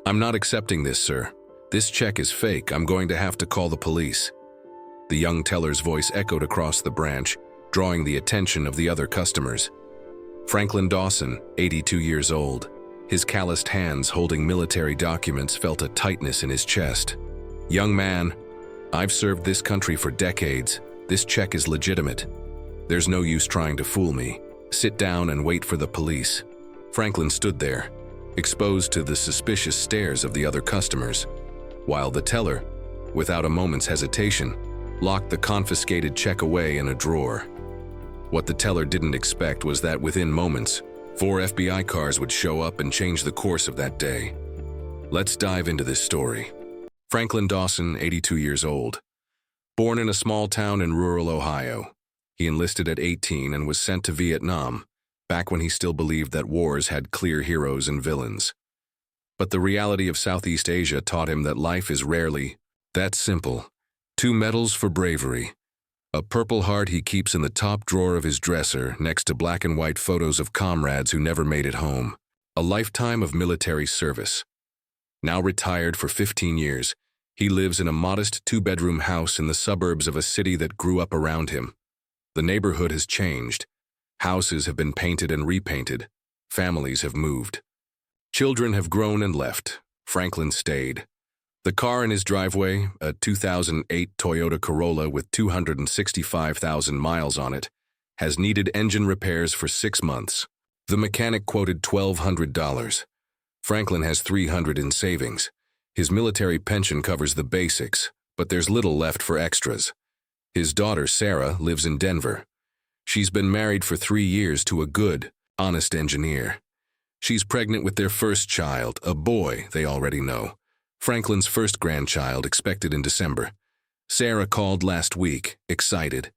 "I'm not accepting this, sir. This check is fake. I'm going to have to call the police." The young teller's voice echoed across the branch, drawing the attention of the other customers. Franklin Dawson, 82 years old, his calloused hands holding military documents, felt a tightness in his chest. "Young man, I've served this country for decades. This check is legitimate. There's no use trying to fool me. Sit down and wait for the police." Franklin stood there, exposed to the suspicious stares of the other customers, while the teller, without a moment's hesitation, locked the confiscated check away in a drawer. What the teller didn't expect was that within moments, 4 FBI cars would show up and change the course of that day. Let's dive into this story. Franklin Dawson, 82 years old. Born in a small town in rural Ohio, he enlisted at 18 and was sent to Vietnam, back when he still believed that wars had clear heroes and villains. But the reality of Southeast Asia taught him that life is rarely that simple. 2 medals for bravery. A Purple Heart he keeps in the top drawer of his dresser next to black and white photos of comrades who never made it home. A lifetime of military service. Now retired for 15 years, he lives in a modest 2-bedroom house in the suburbs of a city that grew up around him. The neighborhood has changed. Houses have been painted and repainted. Families have moved. Children have grown and left. Franklin stayed. The car in his driveway, a 2008 Toyota Corolla with 265,000 miles on it, has needed engine repairs for 6 months. The mechanic quoted $1,200. Franklin has $300 in savings. His military pension covers the basics, but there's little left for extras. His daughter, Sarah, lives in Denver. She's been married for 3 years to a good, honest engineer. She's pregnant with their first child, a boy they already know. Franklin's first grandchild expected in December. Sarah called last week, excited.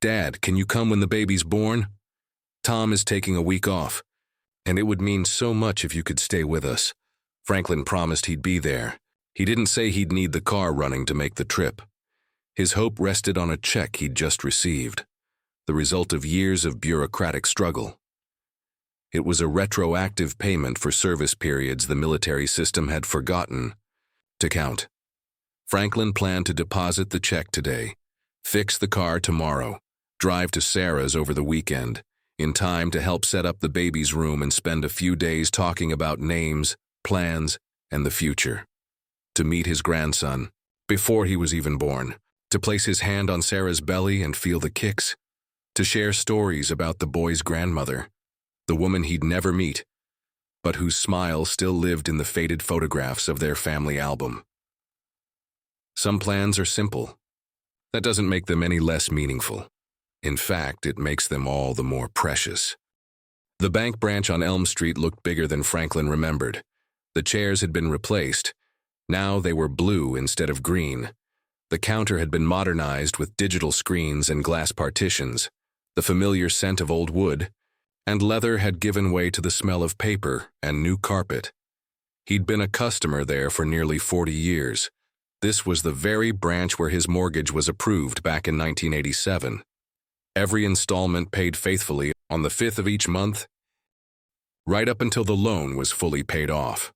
"Dad, can you come when the baby's born? Tom is taking a week off, and it would mean so much if you could stay with us." Franklin promised he'd be there. He didn't say he'd need the car running to make the trip. His hope rested on a check he'd just received, the result of years of bureaucratic struggle. It was a retroactive payment for service periods the military system had forgotten to count. Franklin planned to deposit the check today, fix the car tomorrow, drive to Sarah's over the weekend, in time to help set up the baby's room and spend a few days talking about names, plans, and the future. To meet his grandson, before he was even born, to place his hand on Sarah's belly and feel the kicks, to share stories about the boy's grandmother, the woman he'd never meet, but whose smile still lived in the faded photographs of their family album. Some plans are simple. That doesn't make them any less meaningful. In fact, it makes them all the more precious. The bank branch on Elm Street looked bigger than Franklin remembered. The chairs had been replaced. Now they were blue instead of green. The counter had been modernized with digital screens and glass partitions. The familiar scent of old wood and leather had given way to the smell of paper and new carpet. He'd been a customer there for nearly 40 years. This was the very branch where his mortgage was approved back in 1987. Every installment paid faithfully on the 5th of each month, right up until the loan was fully paid off.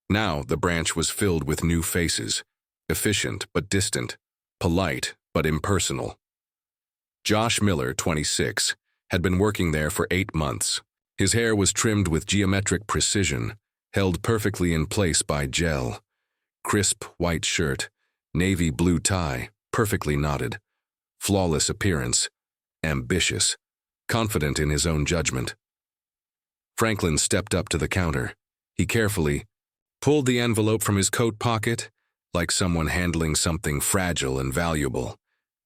Now the branch was filled with new faces, efficient but distant, polite but impersonal. Josh Miller, 26, had been working there for 8 months. His hair was trimmed with geometric precision, held perfectly in place by gel. Crisp white shirt, navy blue tie, perfectly knotted. Flawless appearance, ambitious, confident in his own judgment. Franklin stepped up to the counter. He carefully pulled the envelope from his coat pocket, like someone handling something fragile and valuable.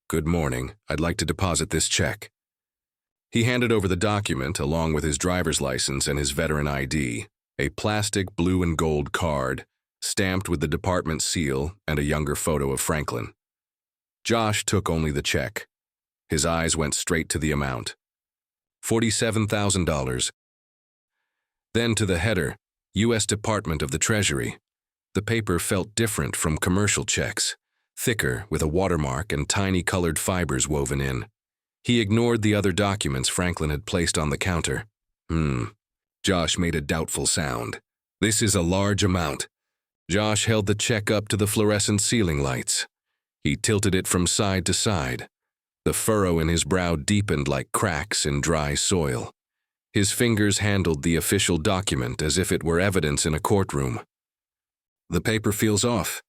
"Good morning. I'd like to deposit this check." He handed over the document along with his driver's license and his veteran ID, a plastic blue and gold card, stamped with the department seal and a younger photo of Franklin. Josh took only the check. His eyes went straight to the amount. $47,000. Then to the header, U.S. Department of the Treasury. The paper felt different from commercial checks, thicker with a watermark and tiny colored fibers woven in. He ignored the other documents Franklin had placed on the counter. Josh made a doubtful sound. "This is a large amount. Josh held the check up to the fluorescent ceiling lights. He tilted it from side to side. The furrow in his brow deepened like cracks in dry soil. His fingers handled the official document as if it were evidence in a courtroom. "The paper feels off,"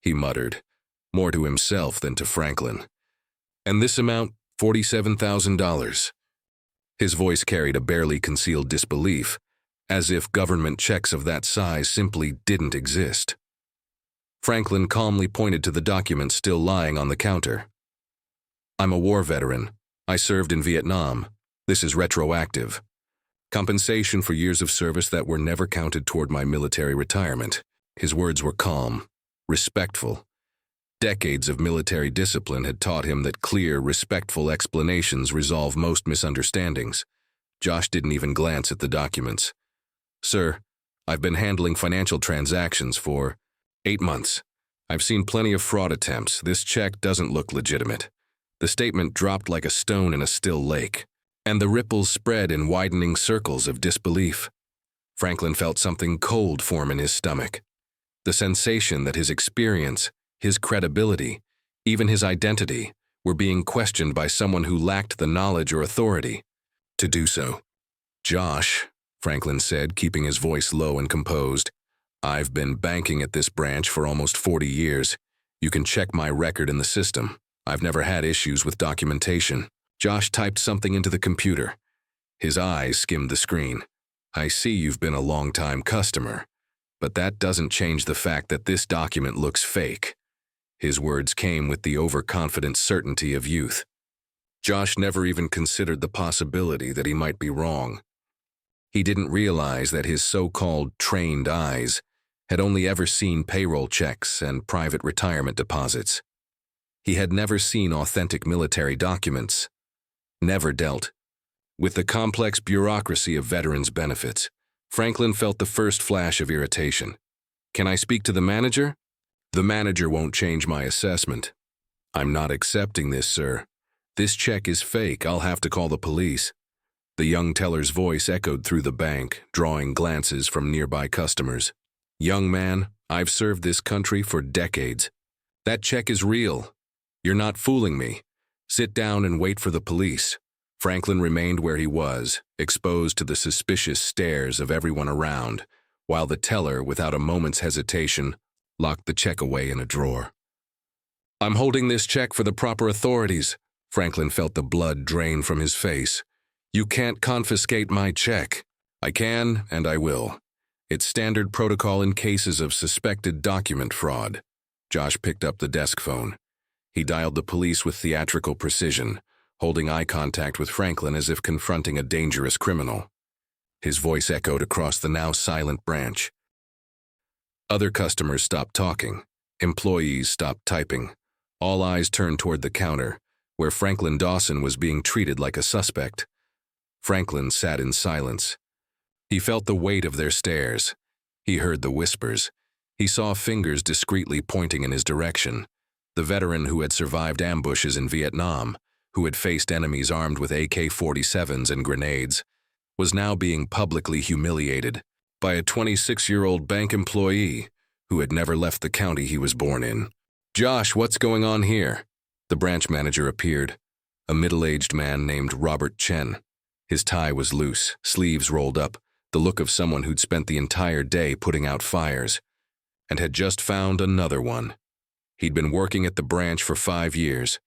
he muttered, more to himself than to Franklin. "And this amount, $47,000. His voice carried a barely concealed disbelief, as if government checks of that size simply didn't exist. Franklin calmly pointed to the document still lying on the counter. "I'm a war veteran. I served in Vietnam. This is retroactive. Compensation for years of service that were never counted toward my military retirement." His words were calm, respectful. Decades of military discipline had taught him that clear, respectful explanations resolve most misunderstandings. Josh didn't even glance at the documents. "Sir, I've been handling financial transactions for 8 months. I've seen plenty of fraud attempts. This check doesn't look legitimate." The statement dropped like a stone in a still lake, and the ripples spread in widening circles of disbelief. Franklin felt something cold form in his stomach. The sensation that his experience, his credibility, even his identity, were being questioned by someone who lacked the knowledge or authority to do so. "Josh," Franklin said, keeping his voice low and composed, "I've been banking at this branch for almost 40 years. You can check my record in the system. I've never had issues with documentation." Josh typed something into the computer. His eyes skimmed the screen. "I see you've been a long-time customer, but that doesn't change the fact that this document looks fake." His words came with the overconfident certainty of youth. Josh never even considered the possibility that he might be wrong. He didn't realize that his so-called trained eyes had only ever seen payroll checks and private retirement deposits. He had never seen authentic military documents, never dealt with the complex bureaucracy of veterans' benefits. Franklin felt the first flash of irritation. "Can I speak to the manager?" "The manager won't change my assessment." "I'm not accepting this, sir. This check is fake. I'll have to call the police." The young teller's voice echoed through the bank, drawing glances from nearby customers. "Young man, I've served this country for decades. That check is real. You're not fooling me. Sit down and wait for the police." Franklin remained where he was, exposed to the suspicious stares of everyone around, while the teller, without a moment's hesitation, locked the check away in a drawer. "I'm holding this check for the proper authorities." Franklin felt the blood drain from his face. "You can't confiscate my check." "I can, and I will. It's standard protocol in cases of suspected document fraud." Josh picked up the desk phone. He dialed the police with theatrical precision, holding eye contact with Franklin as if confronting a dangerous criminal. His voice echoed across the now silent branch. Other customers stopped talking. Employees stopped typing. All eyes turned toward the counter, where Franklin Dawson was being treated like a suspect. Franklin sat in silence. He felt the weight of their stares. He heard the whispers. He saw fingers discreetly pointing in his direction. The veteran who had survived ambushes in Vietnam, who had faced enemies armed with AK-47s and grenades, was now being publicly humiliated by a 26-year-old bank employee who had never left the county he was born in. "Josh, what's going on here?" The branch manager appeared, a middle-aged man named Robert Chen. His tie was loose, sleeves rolled up, the look of someone who'd spent the entire day putting out fires, and had just found another one. He'd been working at the branch for 5 years.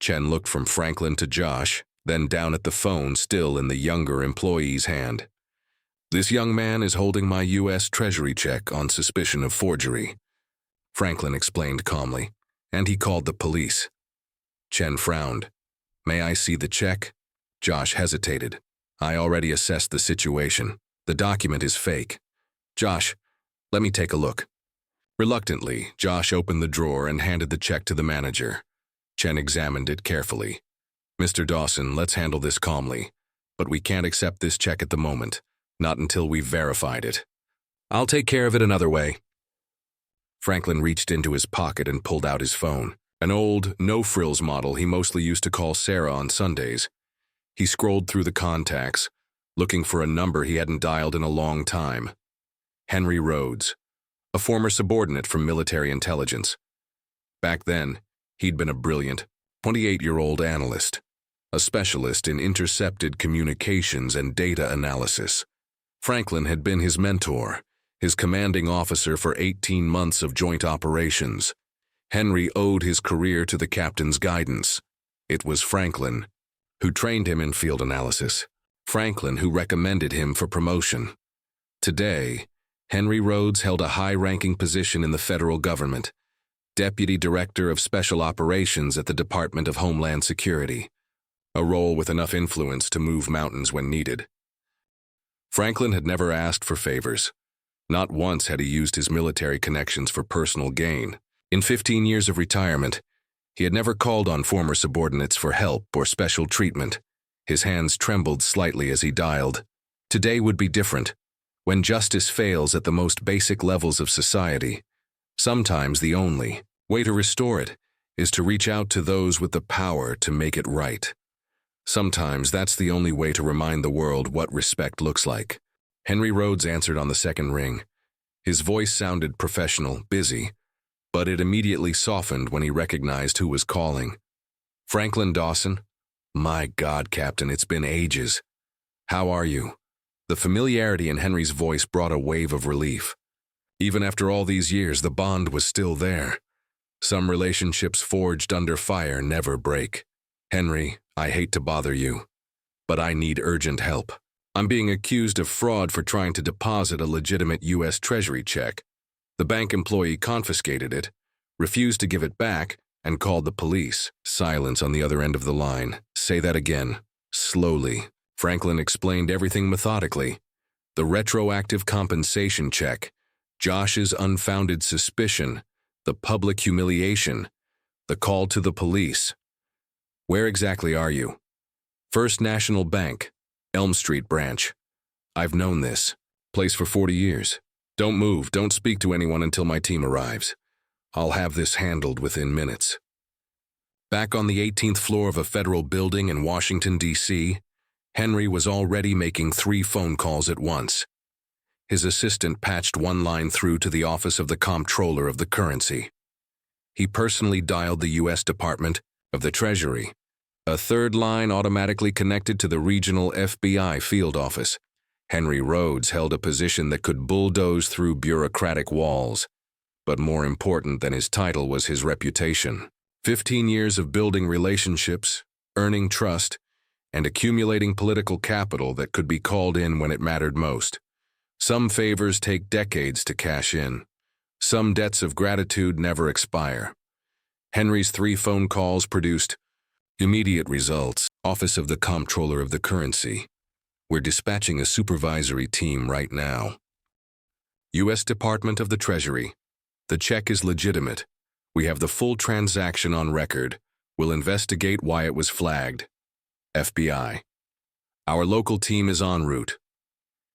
Chen looked from Franklin to Josh, then down at the phone still in the younger employee's hand. "This young man is holding my U.S. Treasury check on suspicion of forgery," Franklin explained calmly, "and he called the police." Chen frowned. "May I see the check?" Josh hesitated. "I already assessed the situation. The document is fake." "Josh, let me take a look." Reluctantly, Josh opened the drawer and handed the check to the manager. Chen examined it carefully. "Mr. Dawson, let's handle this calmly, but we can't accept this check at the moment, not until we've verified it." "I'll take care of it another way." Franklin reached into his pocket and pulled out his phone, an old, no-frills model he mostly used to call Sarah on Sundays. He scrolled through the contacts, looking for a number he hadn't dialed in a long time. Henry Rhodes. a former subordinate from military intelligence. Back then, he'd been a brilliant, 28-year-old analyst, a specialist in intercepted communications and data analysis. Franklin had been his mentor, his commanding officer for 18 months of joint operations. Henry owed his career to the captain's guidance. It was Franklin who trained him in field analysis, Franklin who recommended him for promotion. Today, Henry Rhodes held a high-ranking position in the federal government, Deputy Director of Special Operations at the Department of Homeland Security, a role with enough influence to move mountains when needed. Franklin had never asked for favors. Not once had he used his military connections for personal gain. In 15 years of retirement, he had never called on former subordinates for help or special treatment. His hands trembled slightly as he dialed. Today would be different. When justice fails at the most basic levels of society, sometimes the only way to restore it is to reach out to those with the power to make it right. Sometimes that's the only way to remind the world what respect looks like. Henry Rhodes answered on the second ring. His voice sounded professional, busy, but it immediately softened when he recognized who was calling. Franklin Dawson? My God, Captain, it's been ages. How are you? The familiarity in Henry's voice brought a wave of relief. Even after all these years, the bond was still there. Some relationships forged under fire never break. Henry, I hate to bother you, but I need urgent help. I'm being accused of fraud for trying to deposit a legitimate U.S. Treasury check. The bank employee confiscated it, refused to give it back, and called the police. Silence on the other end of the line. Say that again. Slowly. Franklin explained everything methodically. The retroactive compensation check, Josh's unfounded suspicion, the public humiliation, the call to the police. Where exactly are you? First National Bank, Elm Street branch. I've known this place for 40 years. Don't move, don't speak to anyone until my team arrives. I'll have this handled within minutes. Back on the 18th floor of a federal building in Washington, D.C., Henry was already making 3 phone calls at once. His assistant patched one line through to the office of the comptroller of the currency. He personally dialed the U.S. Department of the Treasury. A third line automatically connected to the regional FBI field office. Henry Rhodes held a position that could bulldoze through bureaucratic walls. But more important than his title was his reputation. 15 years of building relationships, earning trust, and accumulating political capital that could be called in when it mattered most. Some favors take decades to cash in. Some debts of gratitude never expire. Henry's 3 phone calls produced immediate results. Office of the Comptroller of the Currency. We're dispatching a supervisory team right now. U.S. Department of the Treasury. The check is legitimate. We have the full transaction on record. We'll investigate why it was flagged. FBI. Our local team is en route.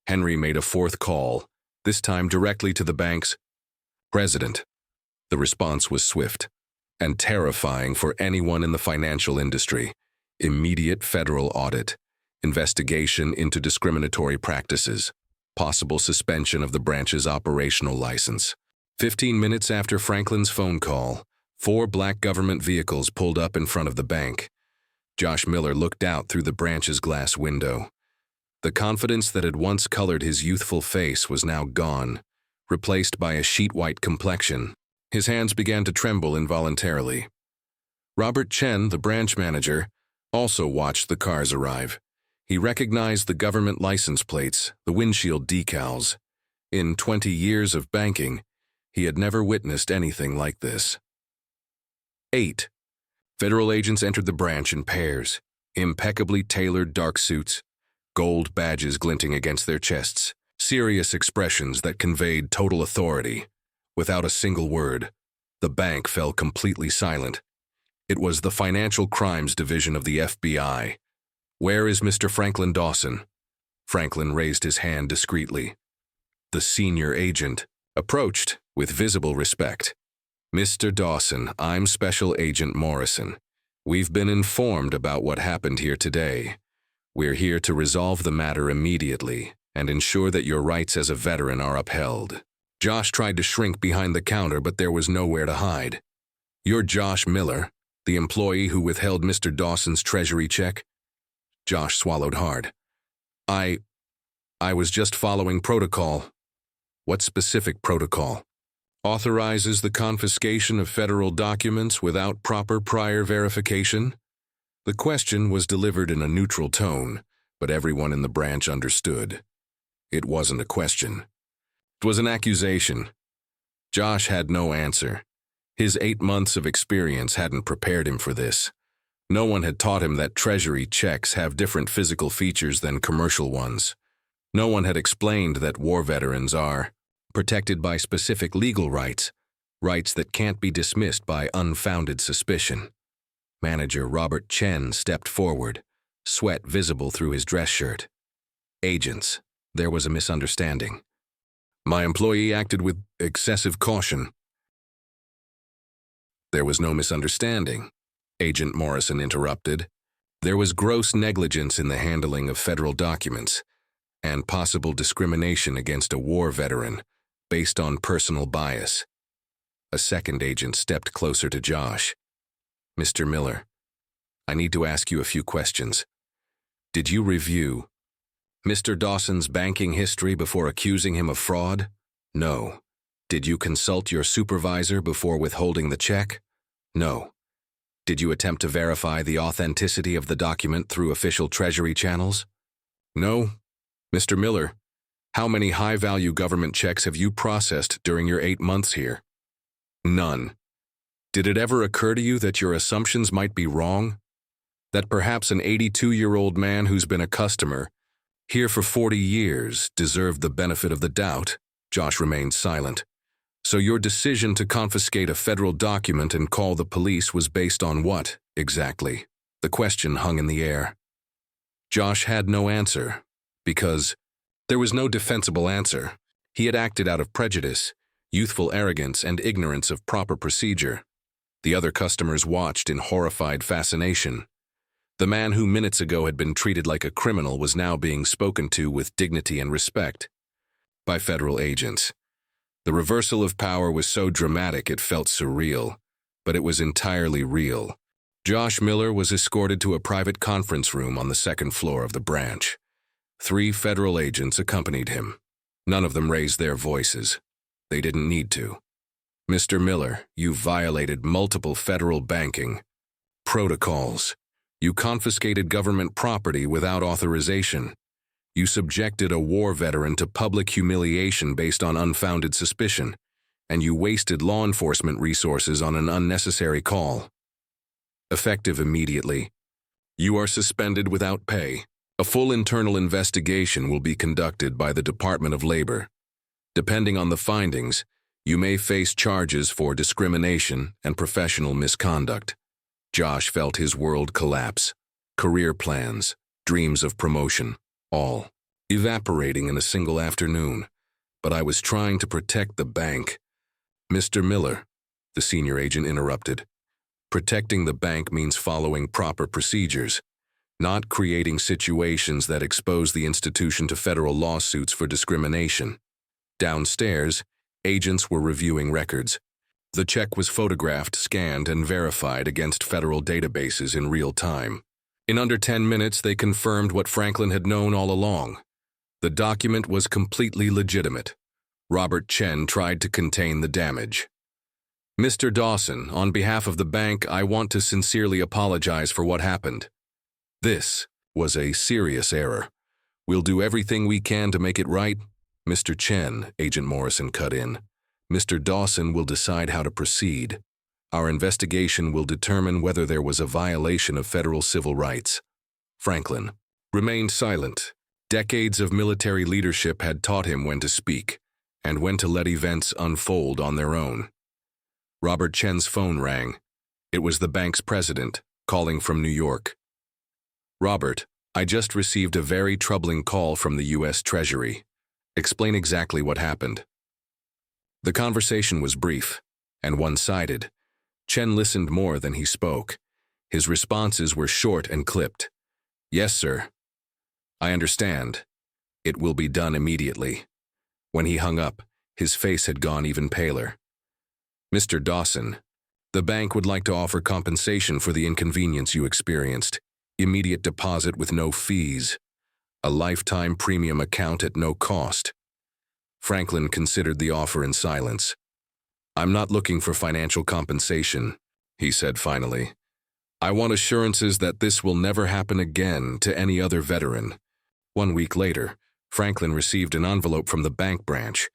Henry made a 4th call, this time directly to the bank's president. The response was swift and terrifying for anyone in the financial industry. Immediate federal audit, investigation into discriminatory practices, possible suspension of the branch's operational license. 15 minutes after Franklin's phone call, 4 black government vehicles pulled up in front of the bank. Josh Miller looked out through the branch's glass window. The confidence that had once colored his youthful face was now gone, replaced by a sheet-white complexion. His hands began to tremble involuntarily. Robert Chen, the branch manager, also watched the cars arrive. He recognized the government license plates, the windshield decals. In 20 years of banking, he had never witnessed anything like this. 8. Federal agents entered the branch in pairs, impeccably tailored dark suits, gold badges glinting against their chests, serious expressions that conveyed total authority. Without a single word, the bank fell completely silent. It was the Financial Crimes Division of the FBI. Where is Mr. Franklin Dawson? Franklin raised his hand discreetly. The senior agent approached with visible respect. Mr. Dawson, I'm Special Agent Morrison. We've been informed about what happened here today. We're here to resolve the matter immediately and ensure that your rights as a veteran are upheld. Josh tried to shrink behind the counter, but there was nowhere to hide. "You're Josh Miller, the employee who withheld Mr. Dawson's treasury check?" Josh swallowed hard. I was just following protocol." "What specific protocol?" "Authorizes the confiscation of federal documents without proper prior verification?" The question was delivered in a neutral tone, but everyone in the branch understood. It wasn't a question. It was an accusation. Josh had no answer. His 8 months of experience hadn't prepared him for this. No one had taught him that treasury checks have different physical features than commercial ones. No one had explained that war veterans are protected by specific legal rights, rights that can't be dismissed by unfounded suspicion. Manager Robert Chen stepped forward, sweat visible through his dress shirt. "Agents, there was a misunderstanding. My employee acted with excessive caution." "There was no misunderstanding," Agent Morrison interrupted. "There was gross negligence in the handling of federal documents and possible discrimination against a war veteran based on personal bias." A second agent stepped closer to Josh. "Mr. Miller, I need to ask you a few questions. Did you review Mr. Dawson's banking history before accusing him of fraud?" "No." "Did you consult your supervisor before withholding the check?" "No." "Did you attempt to verify the authenticity of the document through official Treasury channels?" "No." "Mr. Miller, how many high-value government checks have you processed during your 8 months here?" "None." "Did it ever occur to you that your assumptions might be wrong? That perhaps an 82-year-old man who's been a customer here for 40 years deserved the benefit of the doubt?" Josh remained silent. "So your decision to confiscate a federal document and call the police was based on what, exactly?" The question hung in the air. Josh had no answer, because there was no defensible answer. He had acted out of prejudice, youthful arrogance, and ignorance of proper procedure. The other customers watched in horrified fascination. The man who minutes ago had been treated like a criminal was now being spoken to with dignity and respect by federal agents. The reversal of power was so dramatic it felt surreal, but it was entirely real. Josh Miller was escorted to a private conference room on the second floor of the branch. 3 federal agents accompanied him. None of them raised their voices. They didn't need to. "Mr. Miller, you violated multiple federal banking protocols. You confiscated government property without authorization. You subjected a war veteran to public humiliation based on unfounded suspicion, and you wasted law enforcement resources on an unnecessary call. Effective immediately. You are suspended without pay. A full internal investigation will be conducted by the Department of Labor. Depending on the findings, you may face charges for discrimination and professional misconduct." Josh felt his world collapse. Career plans, dreams of promotion, all evaporating in a single afternoon. "But I was trying to protect the bank." "Mr. Miller," the senior agent interrupted, "protecting the bank means following proper procedures, not creating situations that expose the institution to federal lawsuits for discrimination." Downstairs, agents were reviewing records. The check was photographed, scanned, and verified against federal databases in real time. In under 10 minutes, they confirmed what Franklin had known all along. The document was completely legitimate. Robert Chen tried to contain the damage. "Mr. Dawson, on behalf of the bank, I want to sincerely apologize for what happened. This was a serious error. We'll do everything we can to make it right." "Mr. Chen," Agent Morrison cut in, "Mr. Dawson will decide how to proceed. Our investigation will determine whether there was a violation of federal civil rights." Franklin remained silent. Decades of military leadership had taught him when to speak and when to let events unfold on their own. Robert Chen's phone rang. It was the bank's president, calling from New York. "Robert, I just received a very troubling call from the U.S. Treasury. Explain exactly what happened." The conversation was brief and one-sided. Chen listened more than he spoke. His responses were short and clipped. "Yes, sir. I understand. It will be done immediately." When he hung up, His face had gone even paler. "Mr. Dawson, the bank would like to offer compensation for the inconvenience you experienced. Immediate deposit with no fees. A lifetime premium account at no cost." Franklin considered the offer in silence. "I'm not looking for financial compensation," he said finally. "I want assurances that this will never happen again to any other veteran." 1 week later, Franklin received an envelope from the bank branch.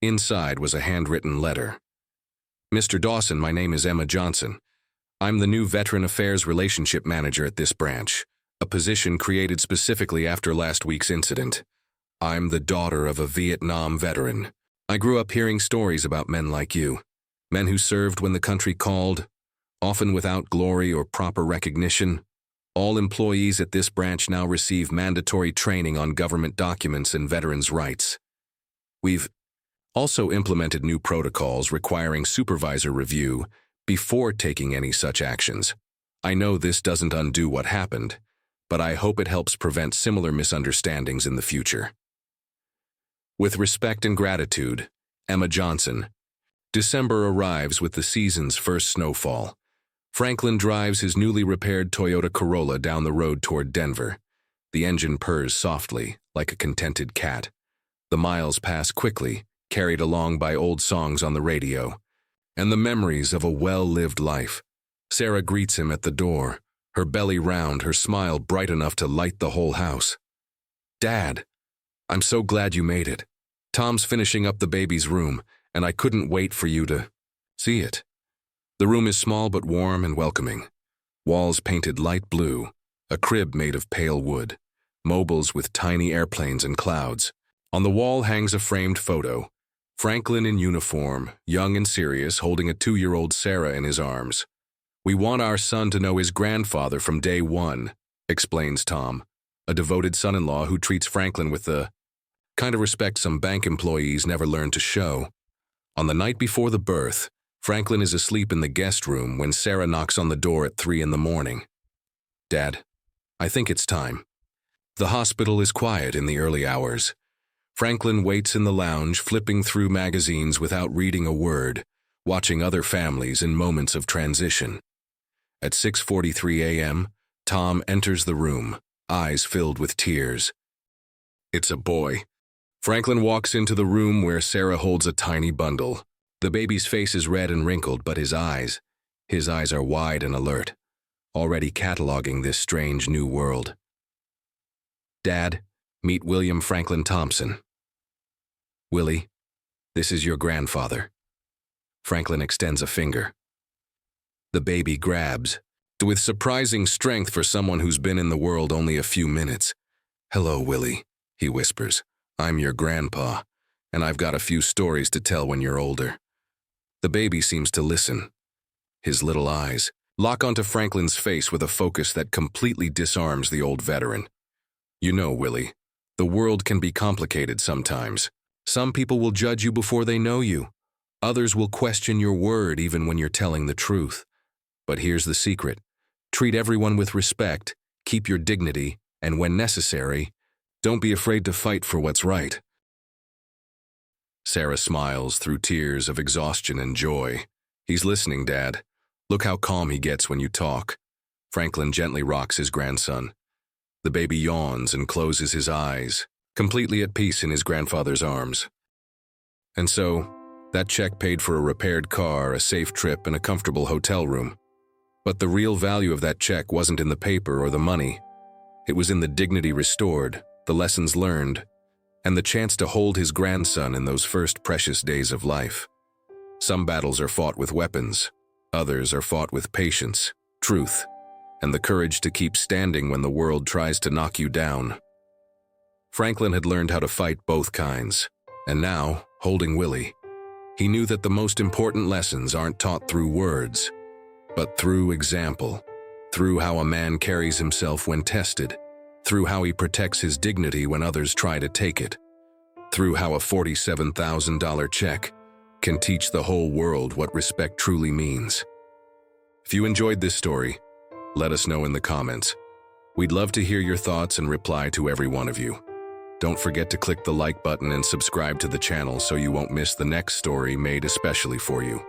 Inside was a handwritten letter. "Mr. Dawson, my name is Emma Johnson. I'm the new Veteran Affairs Relationship Manager at this branch, a position created specifically after last week's incident. I'm the daughter of a Vietnam veteran. I grew up hearing stories about men like you, men who served when the country called, often without glory or proper recognition. All employees at this branch now receive mandatory training on government documents and veterans' rights. We've also implemented new protocols requiring supervisor review before taking any such actions. I know this doesn't undo what happened, but I hope it helps prevent similar misunderstandings in the future. With respect and gratitude, Emma Johnson." December arrives with the season's first snowfall. Franklin drives his newly repaired Toyota Corolla down the road toward Denver. The engine purrs softly, like a contented cat. The miles pass quickly, carried along by old songs on the radio, and the memories of a well-lived life. Sarah greets him at the door, her belly round, her smile bright enough to light the whole house. "Dad, I'm so glad you made it. Tom's finishing up the baby's room, and I couldn't wait for you to see it." The room is small but warm and welcoming. Walls painted light blue, a crib made of pale wood, mobiles with tiny airplanes and clouds. On the wall hangs a framed photo. Franklin in uniform, young and serious, holding a 2-year-old Sarah in his arms. "We want our son to know his grandfather from day one," explains Tom, a devoted son-in-law who treats Franklin with the kind of respect some bank employees never learn to show. On the night before the birth, Franklin is asleep in the guest room when Sarah knocks on the door at 3 in the morning. "Dad, I think it's time." The hospital is quiet in the early hours. Franklin waits in the lounge, flipping through magazines without reading a word, watching other families in moments of transition. At 6:43 a.m., Tom enters the room, eyes filled with tears. It's a boy. Franklin walks into the room where Sarah holds a tiny bundle. The baby's face is red and wrinkled, but his eyes are wide and alert, already cataloging this strange new world. "Dad, meet William Franklin Thompson." "Willie, this is your grandfather." Franklin extends a finger. The baby grabs, with surprising strength for someone who's been in the world only a few minutes. "Hello, Willie," he whispers. "I'm your grandpa, and I've got a few stories to tell when you're older." The baby seems to listen. His little eyes lock onto Franklin's face with a focus that completely disarms the old veteran. "You know, Willie, the world can be complicated sometimes. Some people will judge you before they know you. Others will question your word even when you're telling the truth. But here's the secret. Treat everyone with respect, keep your dignity, and when necessary, don't be afraid to fight for what's right." Sarah smiles through tears of exhaustion and joy. "He's listening, Dad. Look how calm he gets when you talk." Franklin gently rocks his grandson. The baby yawns and closes his eyes, completely at peace in his grandfather's arms. And so, that check paid for a repaired car, a safe trip, and a comfortable hotel room. But the real value of that check wasn't in the paper or the money. It was in the dignity restored, the lessons learned, and the chance to hold his grandson in those first precious days of life. Some battles are fought with weapons. Others are fought with patience, truth, and the courage to keep standing when the world tries to knock you down. Franklin had learned how to fight both kinds, and now, holding Willie, he knew that the most important lessons aren't taught through words, but through example, through how a man carries himself when tested, through how he protects his dignity when others try to take it, through how a $47,000 check can teach the whole world what respect truly means. If you enjoyed this story, let us know in the comments. We'd love to hear your thoughts and reply to every one of you. Don't forget to click the like button and subscribe to the channel so you won't miss the next story made especially for you.